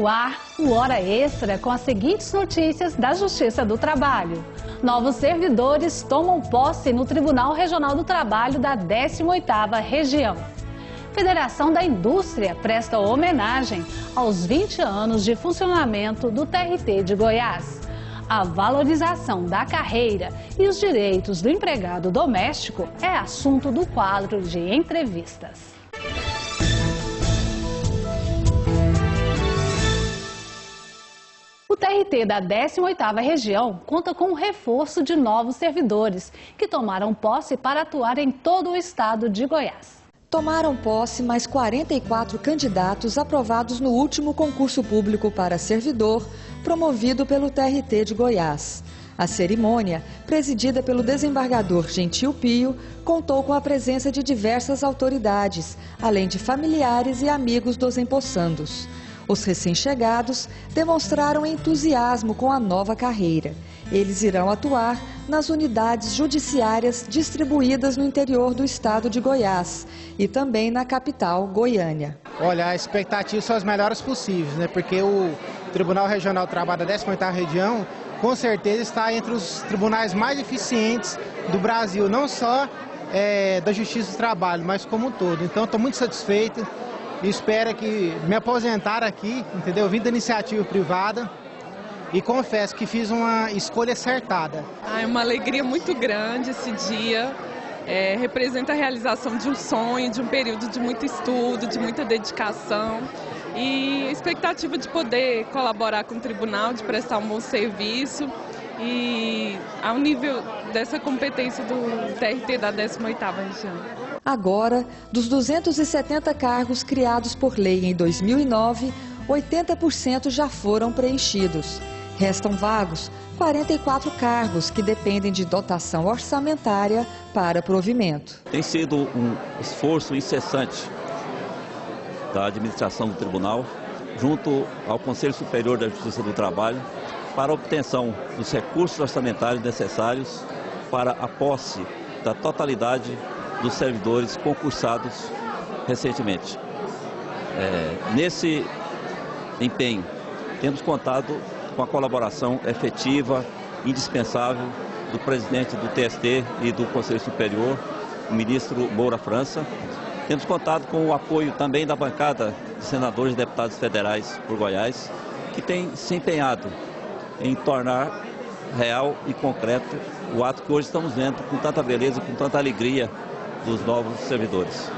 No ar, o Hora Extra com as seguintes notícias da Justiça do Trabalho. Novos servidores tomam posse no Tribunal Regional do Trabalho da 18ª Região. Federação da Indústria presta homenagem aos 20 anos de funcionamento do TRT de Goiás. A valorização da carreira e os direitos do empregado doméstico é assunto do quadro de entrevistas. O TRT da 18ª Região conta com um reforço de novos servidores, que tomaram posse para atuar em todo o estado de Goiás. Tomaram posse mais 44 candidatos aprovados no último concurso público para servidor, promovido pelo TRT de Goiás. A cerimônia, presidida pelo desembargador Gentil Pio, contou com a presença de diversas autoridades, além de familiares e amigos dos empossandos. Os recém-chegados demonstraram entusiasmo com a nova carreira. Eles irão atuar nas unidades judiciárias distribuídas no interior do estado de Goiás e também na capital, Goiânia. Olha, as expectativas são as melhores possíveis, né? Porque o Tribunal Regional do Trabalho da 18ª Região, com certeza, está entre os tribunais mais eficientes do Brasil, não só da Justiça do Trabalho, mas como um todo. Então, estou muito satisfeito. E espero que me aposentar aqui, entendeu? Vim da iniciativa privada e confesso que fiz uma escolha acertada. É uma alegria muito grande esse dia. Representa a realização de um sonho, de um período de muito estudo, de muita dedicação. E a expectativa de poder colaborar com o tribunal, de prestar um bom serviço. E ao nível dessa competência do TRT da 18ª Região. Agora, dos 270 cargos criados por lei em 2009, 80% já foram preenchidos. Restam vagos 44 cargos que dependem de dotação orçamentária para provimento. Tem sido um esforço incessante da administração do tribunal, junto ao Conselho Superior da Justiça do Trabalho, para a obtenção dos recursos orçamentários necessários para a posse da totalidade dos servidores concursados recentemente. Nesse empenho, temos contado com a colaboração efetiva, indispensável, do presidente do TST e do Conselho Superior, o ministro Moura França. Temos contado com o apoio também da bancada de senadores e deputados federais por Goiás, que tem se empenhado em tornar real e concreto o ato que hoje estamos vendo com tanta beleza, com tanta alegria dos novos servidores.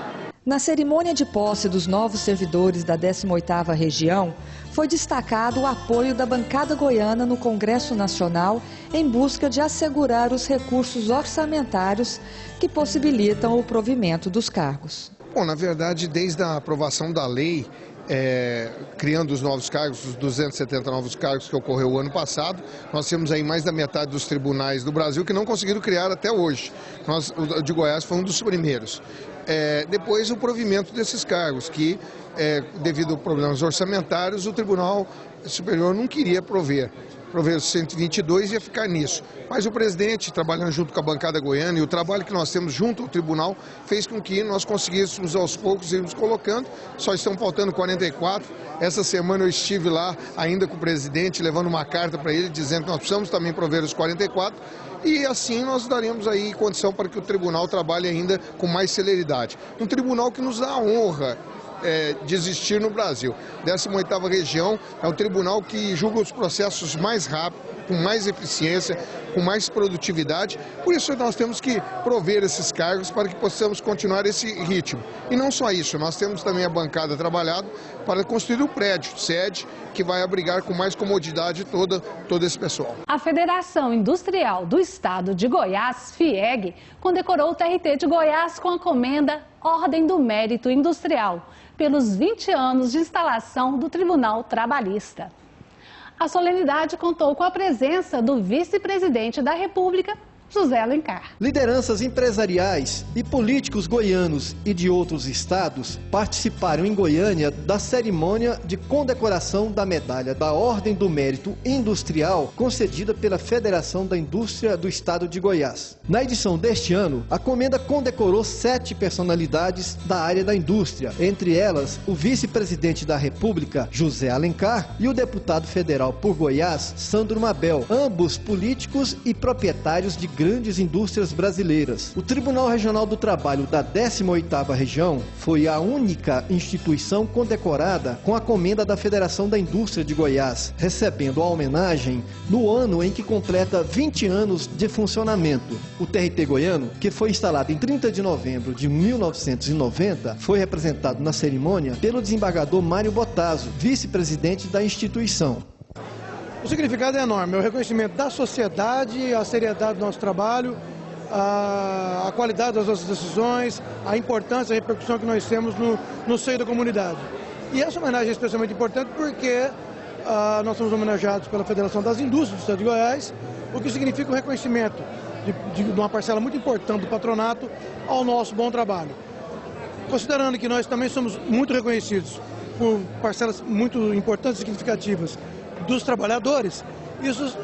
Na cerimônia de posse dos novos servidores da 18ª Região, foi destacado o apoio da bancada goiana no Congresso Nacional em busca de assegurar os recursos orçamentários que possibilitam o provimento dos cargos. Bom, na verdade, desde a aprovação da lei, criando os novos cargos, os 270 novos cargos que ocorreu o ano passado, nós temos aí mais da metade dos tribunais do Brasil que não conseguiram criar até hoje. O de Goiás foi um dos primeiros. Depois o provimento desses cargos, que devido a problemas orçamentários, o Tribunal Superior não queria prover os 122 ia ficar nisso. Mas o presidente, trabalhando junto com a bancada goiana, e o trabalho que nós temos junto ao tribunal, fez com que nós conseguíssemos aos poucos irmos colocando. Só estão faltando 44. Essa semana eu estive lá ainda com o presidente, levando uma carta para ele, dizendo que nós precisamos também prover os 44. E assim nós daremos aí condição para que o tribunal trabalhe ainda com mais celeridade. Um tribunal que nos dá a honra de existir no Brasil. 18ª Região é um tribunal que julga os processos mais rápido, com mais eficiência, com mais produtividade. Por isso nós temos que prover esses cargos para que possamos continuar esse ritmo. E não só isso, nós temos também a bancada trabalhado para construir o prédio, sede, que vai abrigar com mais comodidade todo esse pessoal. A Federação Industrial do Estado de Goiás, FIEG, condecorou o TRT de Goiás com a comenda Ordem do Mérito Industrial, pelos 20 anos de instalação do Tribunal Trabalhista. A solenidade contou com a presença do vice-presidente da República José Alencar. Lideranças empresariais e políticos goianos e de outros estados participaram em Goiânia da cerimônia de condecoração da medalha da Ordem do Mérito Industrial concedida pela Federação da Indústria do Estado de Goiás. Na edição deste ano, a comenda condecorou 7 personalidades da área da indústria, entre elas o vice-presidente da República, José Alencar, e o deputado federal por Goiás, Sandro Mabel, ambos políticos e proprietários de grandes indústrias brasileiras. O Tribunal Regional do Trabalho da 18ª Região foi a única instituição condecorada com a comenda da Federação da Indústria de Goiás, recebendo a homenagem no ano em que completa 20 anos de funcionamento. O TRT goiano, que foi instalado em 30 de novembro de 1990, foi representado na cerimônia pelo desembargador Mário Bottaso, vice-presidente da instituição. O significado é enorme, é o reconhecimento da sociedade, a seriedade do nosso trabalho, a qualidade das nossas decisões, a importância, a repercussão que nós temos no seio da comunidade. E essa homenagem é especialmente importante porque nós somos homenageados pela Federação das Indústrias do Estado de Goiás, o que significa o reconhecimento de uma parcela muito importante do patronato ao nosso bom trabalho. Considerando que nós também somos muito reconhecidos por parcelas muito importantes e significativas dos trabalhadores, isso,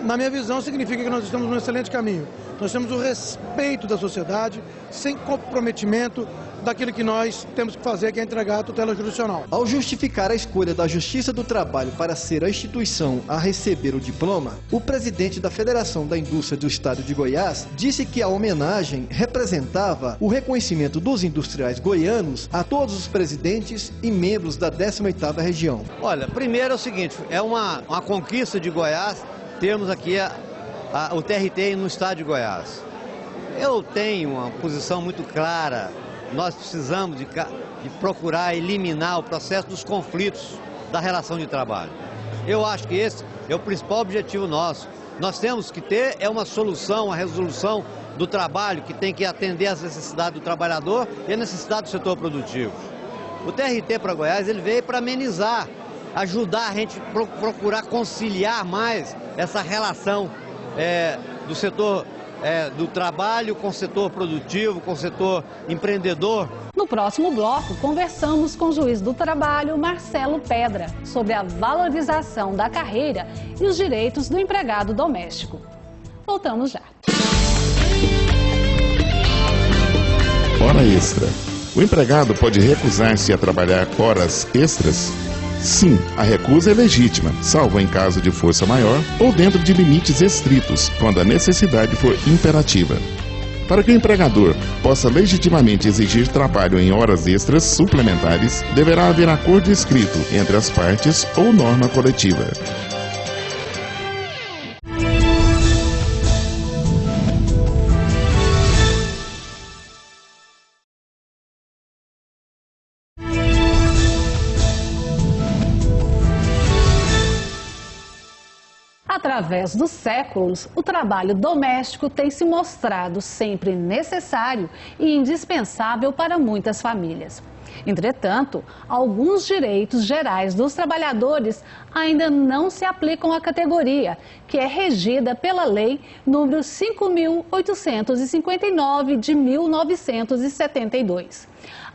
na minha visão, significa que nós estamos num excelente caminho. Nós temos o respeito da sociedade, sem comprometimento daquilo que nós temos que fazer, que é entregar a tutela jurisdicional. Ao justificar a escolha da Justiça do Trabalho para ser a instituição a receber o diploma, o presidente da Federação da Indústria do Estado de Goiás disse que a homenagem representava o reconhecimento dos industriais goianos a todos os presidentes e membros da 18ª Região. Olha, primeiro é o seguinte, é uma conquista de Goiás termos aqui o TRT no Estado de Goiás. Eu tenho uma posição muito clara. Nós precisamos de procurar eliminar o processo dos conflitos da relação de trabalho. Eu acho que esse é o principal objetivo nosso. Nós temos que ter uma solução, uma resolução do trabalho que tem que atender às necessidades do trabalhador e às necessidades do setor produtivo. O TRT para Goiás ele veio para amenizar, ajudar a gente a procurar conciliar mais essa relação do setor do trabalho com o setor produtivo, com o setor empreendedor. No próximo bloco, conversamos com o juiz do trabalho, Marcelo Pedra, sobre a valorização da carreira e os direitos do empregado doméstico. Voltamos já. Hora extra. O empregado pode recusar-se a trabalhar horas extras? Sim, a recusa é legítima, salvo em caso de força maior ou dentro de limites estritos, quando a necessidade for imperativa. Para que o empregador possa legitimamente exigir trabalho em horas extras suplementares, deverá haver acordo escrito entre as partes ou norma coletiva. Através dos séculos, o trabalho doméstico tem se mostrado sempre necessário e indispensável para muitas famílias. Entretanto, alguns direitos gerais dos trabalhadores ainda não se aplicam à categoria, que é regida pela Lei nº 5.859 de 1972.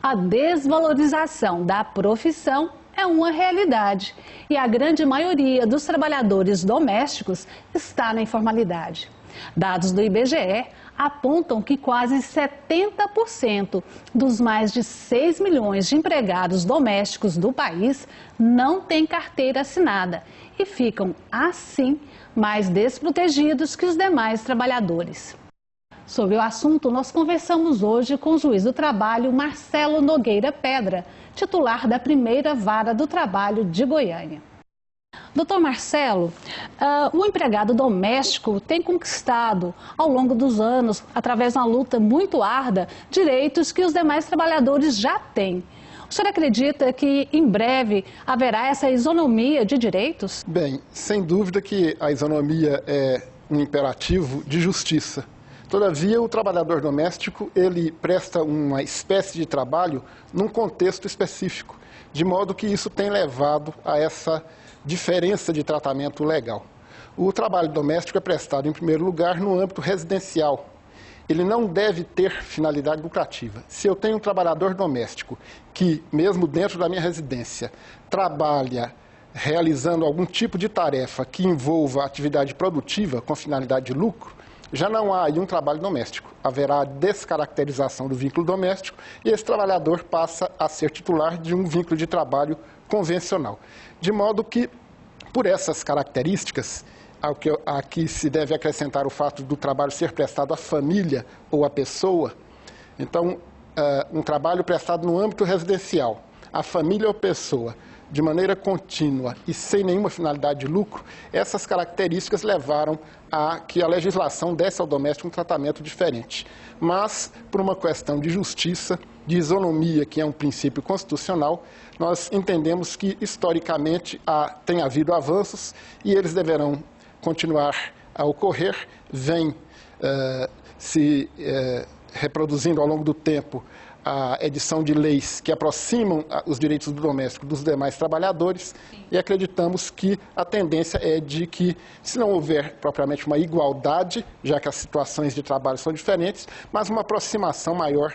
A desvalorização da profissão é uma realidade e a grande maioria dos trabalhadores domésticos está na informalidade. Dados do IBGE apontam que quase 70% dos mais de 6 milhões de empregados domésticos do país não têm carteira assinada e ficam, assim, mais desprotegidos que os demais trabalhadores. Sobre o assunto, nós conversamos hoje com o juiz do trabalho, Marcelo Nogueira Pedra, titular da primeira vara do trabalho de Goiânia. Doutor Marcelo, o empregado doméstico tem conquistado ao longo dos anos, através de uma luta muito árdua, direitos que os demais trabalhadores já têm. O senhor acredita que em breve haverá essa isonomia de direitos? Bem, sem dúvida que a isonomia é um imperativo de justiça. Todavia, o trabalhador doméstico, ele presta uma espécie de trabalho num contexto específico, de modo que isso tem levado a essa diferença de tratamento legal. O trabalho doméstico é prestado, em primeiro lugar, no âmbito residencial. Ele não deve ter finalidade lucrativa. Se eu tenho um trabalhador doméstico que, mesmo dentro da minha residência, trabalha realizando algum tipo de tarefa que envolva atividade produtiva com finalidade de lucro, já não há aí um trabalho doméstico. Haverá descaracterização do vínculo doméstico e esse trabalhador passa a ser titular de um vínculo de trabalho convencional. De modo que, por essas características, aqui se deve acrescentar o fato do trabalho ser prestado à família ou à pessoa. Então, um trabalho prestado no âmbito residencial, à família ou pessoa, de maneira contínua e sem nenhuma finalidade de lucro, essas características levaram a que a legislação desse ao doméstico um tratamento diferente. Mas, por uma questão de justiça, de isonomia, que é um princípio constitucional, nós entendemos que, historicamente, tem havido avanços e eles deverão continuar a ocorrer, vem se reproduzindo ao longo do tempo a edição de leis que aproximam os direitos do doméstico dos demais trabalhadores e acreditamos que a tendência é de que, se não houver propriamente uma igualdade, já que as situações de trabalho são diferentes, mas uma aproximação maior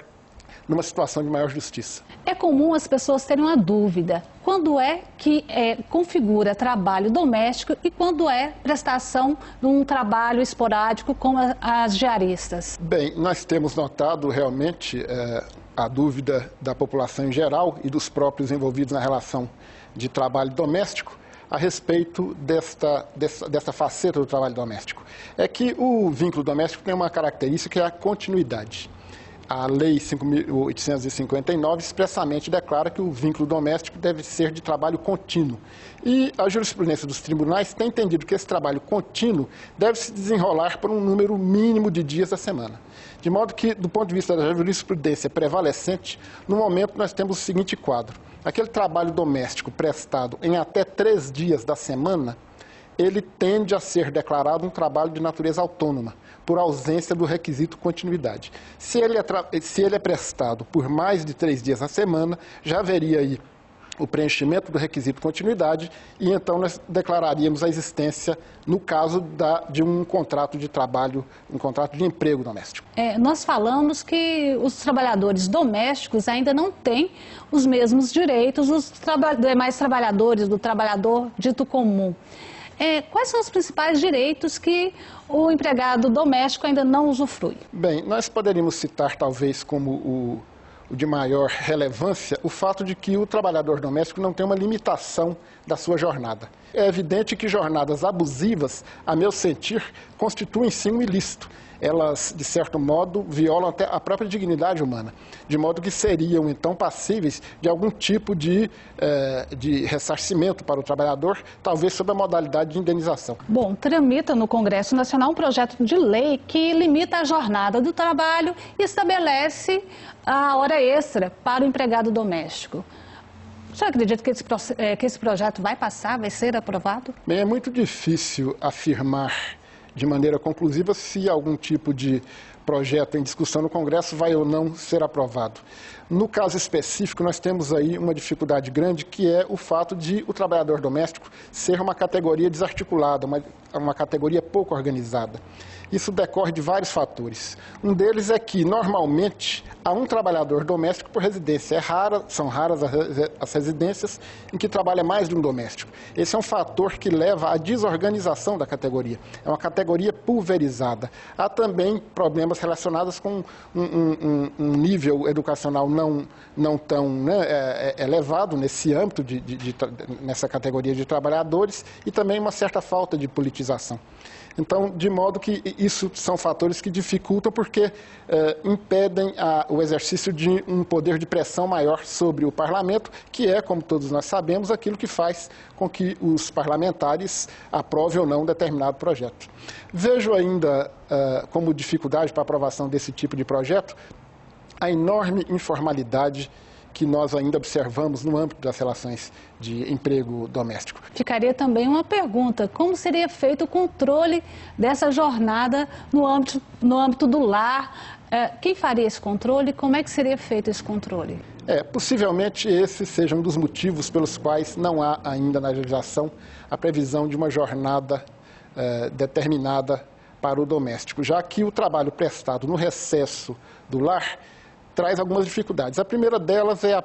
numa situação de maior justiça. É comum as pessoas terem uma dúvida. Quando é que configura trabalho doméstico e quando é prestação de um trabalho esporádico como as diaristas? Bem, nós temos notado realmente a dúvida da população em geral e dos próprios envolvidos na relação de trabalho doméstico a respeito desta faceta do trabalho doméstico. É que o vínculo doméstico tem uma característica que é a continuidade. A Lei 5.859 expressamente declara que o vínculo doméstico deve ser de trabalho contínuo. E a jurisprudência dos tribunais tem entendido que esse trabalho contínuo deve se desenrolar por um número mínimo de dias da semana. De modo que, do ponto de vista da jurisprudência prevalecente, no momento nós temos o seguinte quadro. Aquele trabalho doméstico prestado em até 3 dias da semana, ele tende a ser declarado um trabalho de natureza autônoma, por ausência do requisito continuidade. Se ele é prestado por mais de 3 dias na semana, já haveria aí o preenchimento do requisito continuidade e então nós declararíamos a existência, no caso de um contrato de trabalho, um contrato de emprego doméstico. Nós falamos que os trabalhadores domésticos ainda não têm os mesmos direitos dos demais trabalhadores, do trabalhador dito comum. Quais são os principais direitos que o empregado doméstico ainda não usufrui? Bem, nós poderíamos citar talvez como o de maior relevância o fato de que o trabalhador doméstico não tem uma limitação da sua jornada. É evidente que jornadas abusivas, a meu sentir, constituem sim um ilícito. Elas, de certo modo, violam até a própria dignidade humana, de modo que seriam, então, passíveis de algum tipo de ressarcimento para o trabalhador, talvez sob a modalidade de indenização. Bom, tramita no Congresso Nacional um projeto de lei que limita a jornada do trabalho e estabelece a hora extra para o empregado doméstico. O senhor acredita que esse projeto vai passar, vai ser aprovado? Bem, é muito difícil afirmar de maneira conclusiva se algum tipo de projeto em discussão no Congresso vai ou não ser aprovado. No caso específico, nós temos aí uma dificuldade grande, que é o fato de o trabalhador doméstico ser uma categoria desarticulada, uma categoria pouco organizada. Isso decorre de vários fatores. Um deles é que, normalmente, há um trabalhador doméstico por residência. São raras as residências em que trabalha mais de um doméstico. Esse é um fator que leva à desorganização da categoria. É uma categoria pulverizada. Há também problemas relacionados com um nível educacional não tão elevado nesse âmbito, nessa categoria de trabalhadores, e também uma certa falta de politização. Então, de modo que isso são fatores que dificultam porque impedem o exercício de um poder de pressão maior sobre o parlamento, que é, como todos nós sabemos, aquilo que faz com que os parlamentares aprovem ou não determinado projeto. Vejo ainda como dificuldade para a aprovação desse tipo de projeto a enorme informalidade que nós ainda observamos no âmbito das relações de emprego doméstico. Ficaria também uma pergunta: como seria feito o controle dessa jornada no âmbito do lar? Quem faria esse controle? Como é que seria feito esse controle? Possivelmente esse seja um dos motivos pelos quais não há ainda na legislação a previsão de uma jornada determinada para o doméstico, já que o trabalho prestado no recesso do lar traz algumas dificuldades. A primeira delas é o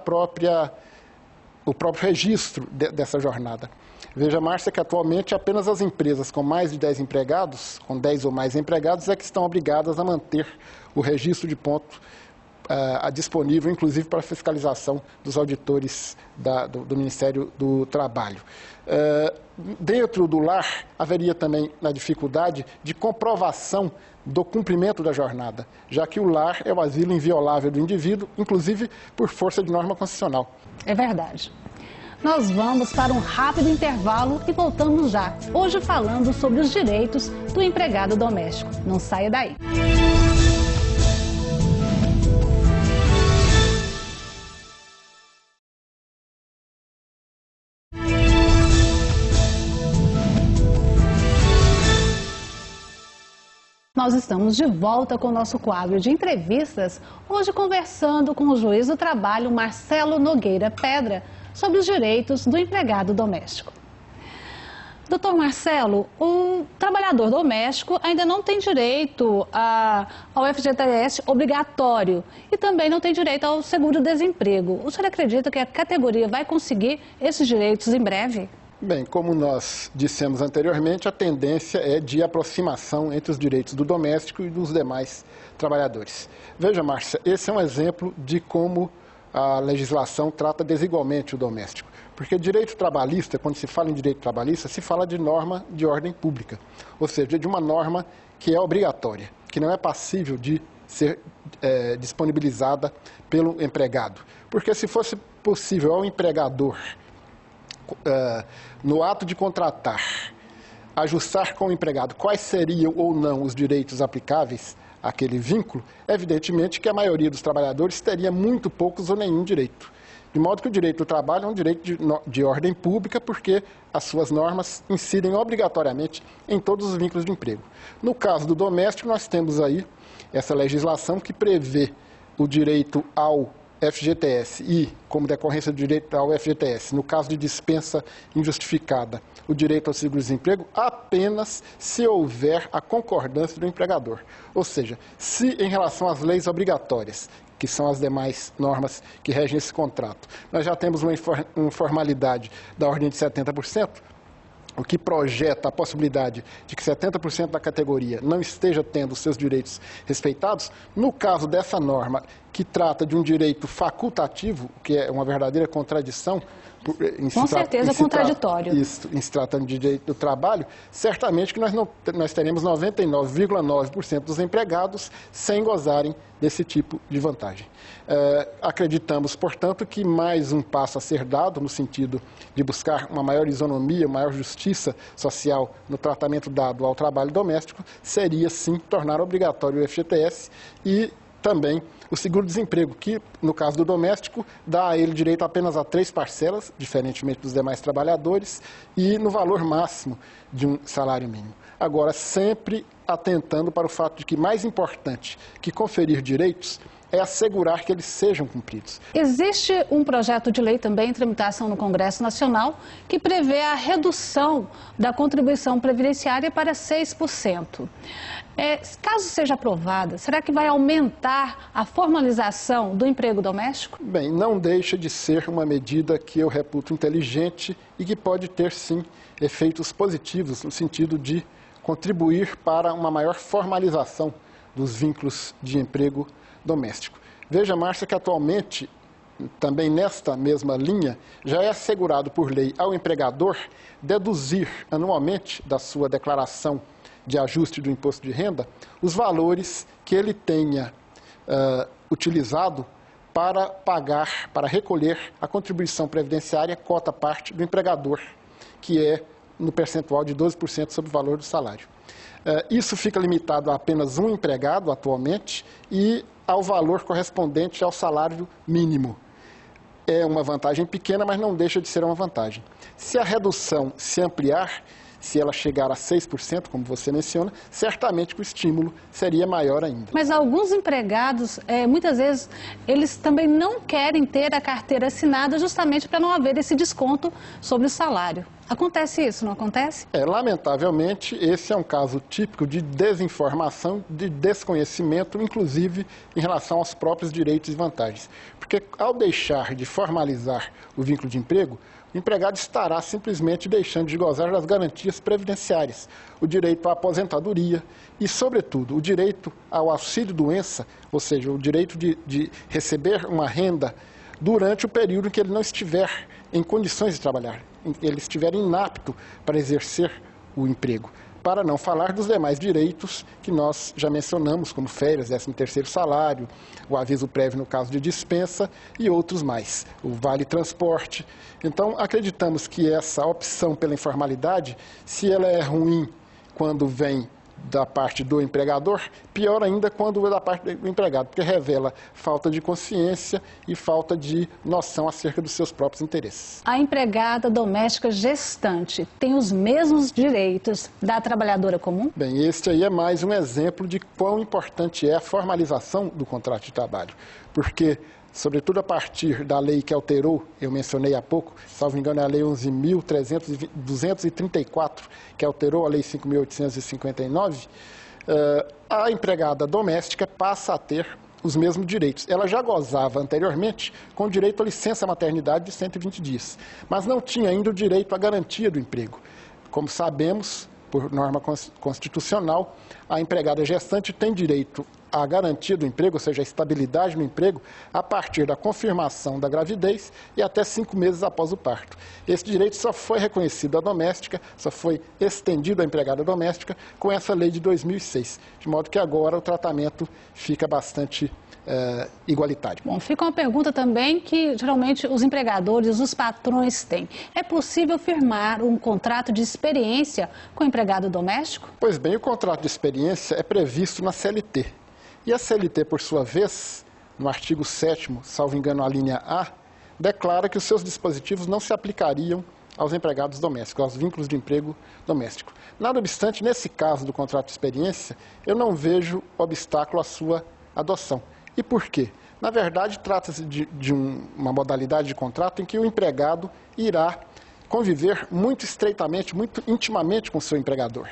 próprio registro dessa jornada. Veja, Márcia, que atualmente apenas as empresas com mais de 10 empregados, com 10 ou mais empregados, é que estão obrigadas a manter o registro de ponto disponível, inclusive para fiscalização dos auditores do Ministério do Trabalho. Dentro do lar, haveria também a dificuldade de comprovação do cumprimento da jornada, já que o lar é o asilo inviolável do indivíduo, inclusive por força de norma constitucional. É verdade. Nós vamos para um rápido intervalo e voltamos já, hoje falando sobre os direitos do empregado doméstico. Não saia daí. Nós estamos de volta com o nosso quadro de entrevistas, hoje conversando com o juiz do trabalho, Marcelo Nogueira Pedra, sobre os direitos do empregado doméstico. Doutor Marcelo, o trabalhador doméstico ainda não tem direito ao FGTS obrigatório e também não tem direito ao seguro-desemprego. O senhor acredita que a categoria vai conseguir esses direitos em breve? Bem, como nós dissemos anteriormente, a tendência é de aproximação entre os direitos do doméstico e dos demais trabalhadores. Veja, Márcia, esse é um exemplo de como a legislação trata desigualmente o doméstico. Porque direito trabalhista, quando se fala em direito trabalhista, se fala de norma de ordem pública, ou seja, de uma norma que é obrigatória, que não é passível de ser disponibilizada pelo empregado. Porque se fosse possível ao empregador, no ato de contratar, ajustar com o empregado quais seriam ou não os direitos aplicáveis àquele vínculo, evidentemente que a maioria dos trabalhadores teria muito poucos ou nenhum direito. De modo que o direito do trabalho é um direito de ordem pública, porque as suas normas incidem obrigatoriamente em todos os vínculos de emprego. No caso do doméstico, nós temos aí essa legislação que prevê o direito ao FGTS e, como decorrência do direito ao FGTS, no caso de dispensa injustificada, o direito ao seguro-desemprego apenas se houver a concordância do empregador. Ou seja, se em relação às leis obrigatórias, que são as demais normas que regem esse contrato, nós já temos uma informalidade da ordem de 70%, o que projeta a possibilidade de que 70% da categoria não esteja tendo seus direitos respeitados. No caso dessa norma, que trata de um direito facultativo, que é uma verdadeira contradição, com certeza contraditório. Isso, em se tratando de direito do trabalho, certamente que nós teremos 99,9% dos empregados sem gozarem desse tipo de vantagem. Acreditamos, portanto, que mais um passo a ser dado no sentido de buscar uma maior isonomia, maior justiça social no tratamento dado ao trabalho doméstico, seria sim tornar obrigatório o FGTS e também o seguro-desemprego, que, no caso do doméstico, dá a ele direito apenas a 3 parcelas, diferentemente dos demais trabalhadores, e no valor máximo de um salário mínimo. Agora, sempre atentando para o fato de que mais importante que conferir direitos é assegurar que eles sejam cumpridos. Existe um projeto de lei também em tramitação no Congresso Nacional que prevê a redução da contribuição previdenciária para 6%. Caso seja aprovada, será que vai aumentar a formalização do emprego doméstico? Bem, não deixa de ser uma medida que eu reputo inteligente e que pode ter, sim, efeitos positivos no sentido de contribuir para uma maior formalização dos vínculos de emprego doméstico. Veja, Márcia, que atualmente, também nesta mesma linha, já é assegurado por lei ao empregador deduzir anualmente da sua declaração de ajuste do imposto de renda os valores que ele tenha utilizado para pagar, para recolher a contribuição previdenciária cota parte do empregador, que é no percentual de 12% sobre o valor do salário. Isso fica limitado a apenas um empregado atualmente e ao valor correspondente ao salário mínimo. É uma vantagem pequena, mas não deixa de ser uma vantagem. Se a redução se ampliar, Se ela chegar a 6%, como você menciona, certamente que o estímulo seria maior ainda. Mas alguns empregados, muitas vezes, eles também não querem ter a carteira assinada justamente para não haver esse desconto sobre o salário. Acontece isso, não acontece? Lamentavelmente, esse é um caso típico de desinformação, de desconhecimento, inclusive em relação aos próprios direitos e vantagens. Porque ao deixar de formalizar o vínculo de emprego, o empregado estará simplesmente deixando de gozar das garantias previdenciárias, o direito à aposentadoria e, sobretudo, o direito ao auxílio-doença, ou seja, o direito de receber uma renda durante o período em que ele não estiver em condições de trabalhar, ele estiver inapto para exercer o emprego. Para não falar dos demais direitos que nós já mencionamos, como férias, 13º salário, o aviso prévio no caso de dispensa e outros mais, o vale transporte. Então, acreditamos que essa opção pela informalidade, se ela é ruim quando vem da parte do empregador, pior ainda quando é da parte do empregado, porque revela falta de consciência e falta de noção acerca dos seus próprios interesses. A empregada doméstica gestante tem os mesmos direitos da trabalhadora comum? Bem, este aí é mais um exemplo de quão importante é a formalização do contrato de trabalho, porque sobretudo a partir da lei que alterou, eu mencionei há pouco, salvo engano é a lei 11.234, que alterou a lei 5.859, a empregada doméstica passa a ter os mesmos direitos. Ela já gozava anteriormente com o direito à licença maternidade de 120 dias, mas não tinha ainda o direito à garantia do emprego. Como sabemos, por norma constitucional, a empregada gestante tem direito à garantia do emprego, ou seja, a estabilidade no emprego, a partir da confirmação da gravidez e até 5 meses após o parto. Esse direito só foi reconhecido à doméstica, só foi estendido à empregada doméstica com essa lei de 2006, de modo que agora o tratamento fica bastante igualitário. Bom, fica uma pergunta também que geralmente os empregadores, os patrões têm. É possível firmar um contrato de experiência com o empregado doméstico? Pois bem, o contrato de experiência é previsto na CLT. E a CLT, por sua vez, no artigo 7º, salvo engano, a linha A, declara que os seus dispositivos não se aplicariam aos empregados domésticos, aos vínculos de emprego doméstico. Nada obstante, nesse caso do contrato de experiência, eu não vejo obstáculo à sua adoção. E por quê? Na verdade, trata-se de uma modalidade de contrato em que o empregado irá conviver muito estreitamente, muito intimamente com o seu empregador.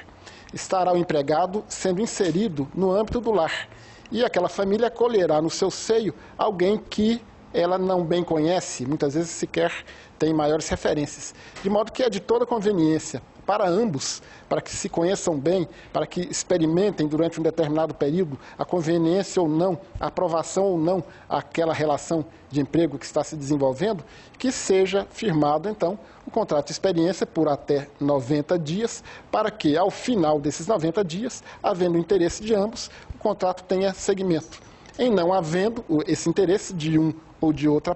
Estará o empregado sendo inserido no âmbito do lar. E aquela família acolherá no seu seio alguém que ela não bem conhece, muitas vezes sequer tem maiores referências. De modo que é de toda conveniência para ambos, para que se conheçam bem, para que experimentem durante um determinado período a conveniência ou não, a aprovação ou não àquela relação de emprego que está se desenvolvendo, que seja firmado, então, o contrato de experiência por até 90 dias, para que, ao final desses 90 dias, havendo interesse de ambos, o contrato tenha seguimento. Em não havendo esse interesse de uma ou de outra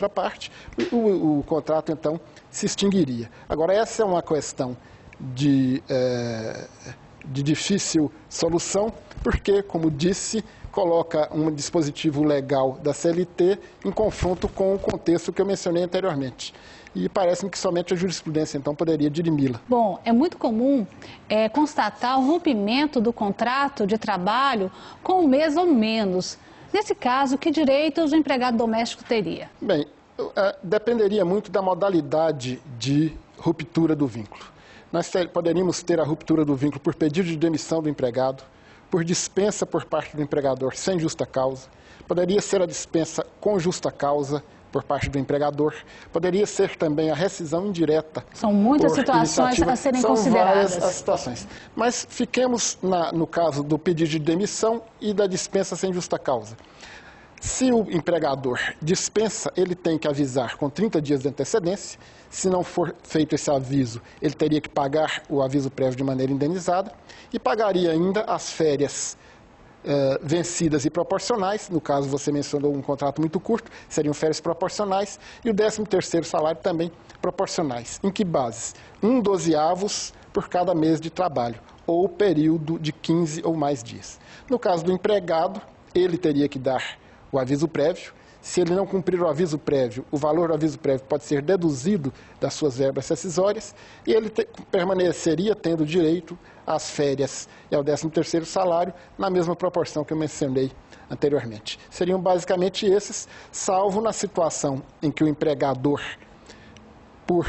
parte, o contrato, então, se extinguiria. Agora, essa é uma questão de difícil solução, porque, como disse, coloca um dispositivo legal da CLT em confronto com o contexto que eu mencionei anteriormente. E parece-me que somente a jurisprudência, então, poderia dirimi-la. Bom, é muito comum constatar o rompimento do contrato de trabalho com um mês ou menos. Nesse caso, que direitos o empregado doméstico teria? Bem, dependeria muito da modalidade de ruptura do vínculo. Nós poderíamos ter a ruptura do vínculo por pedido de demissão do empregado, por dispensa por parte do empregador sem justa causa, poderia ser a dispensa com justa causa por parte do empregador, poderia ser também a rescisão indireta. São muitas situações a serem consideradas. São várias as situações. Mas fiquemos no caso do pedido de demissão e da dispensa sem justa causa. Se o empregador dispensa, ele tem que avisar com 30 dias de antecedência. Se não for feito esse aviso, ele teria que pagar o aviso prévio de maneira indenizada e pagaria ainda as férias vencidas e proporcionais. No caso, você mencionou um contrato muito curto, seriam férias proporcionais, e o 13º salário também proporcionais. Em que bases? 1/12 por cada mês de trabalho, ou período de 15 ou mais dias. No caso do empregado, ele teria que dar o aviso prévio. Se ele não cumprir o aviso prévio, o valor do aviso prévio pode ser deduzido das suas verbas rescisórias e ele permaneceria tendo direito às férias e ao 13º salário na mesma proporção que eu mencionei anteriormente. Seriam basicamente esses, salvo na situação em que o empregador, por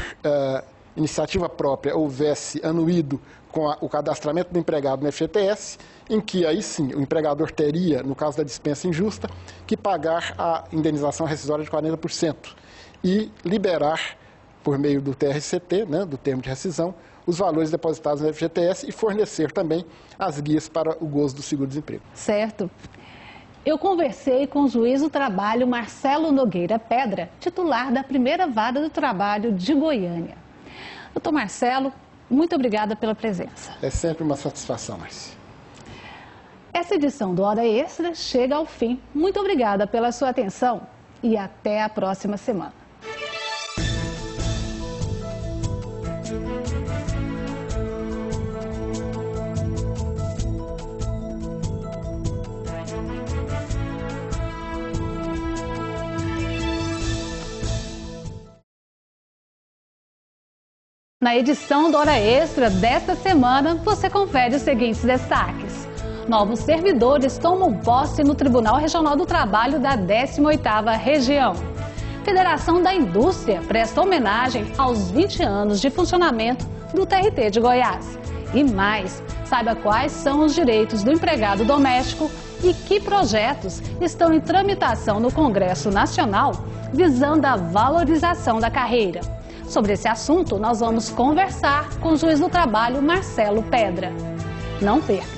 iniciativa própria, houvesse anuído com o cadastramento do empregado no FGTS, em que aí sim o empregador teria, no caso da dispensa injusta, que pagar a indenização rescisória de 40% e liberar, por meio do TRCT, né, do termo de rescisão, os valores depositados no FGTS e fornecer também as guias para o gozo do seguro-desemprego. Certo. Eu conversei com o juiz do trabalho Marcelo Nogueira Pedra, titular da primeira vara do trabalho de Goiânia. Doutor Marcelo, muito obrigada pela presença. É sempre uma satisfação, Márcia. Essa edição do Hora Extra chega ao fim. Muito obrigada pela sua atenção e até a próxima semana. Na edição do Hora Extra desta semana, você confere os seguintes destaques. Novos servidores tomam posse no Tribunal Regional do Trabalho da 18ª Região. Federação da Indústria presta homenagem aos 20 anos de funcionamento do TRT de Goiás. E mais, saiba quais são os direitos do empregado doméstico e que projetos estão em tramitação no Congresso Nacional visando a valorização da carreira. Sobre esse assunto, nós vamos conversar com o juiz do trabalho Marcelo Pedra. Não perca!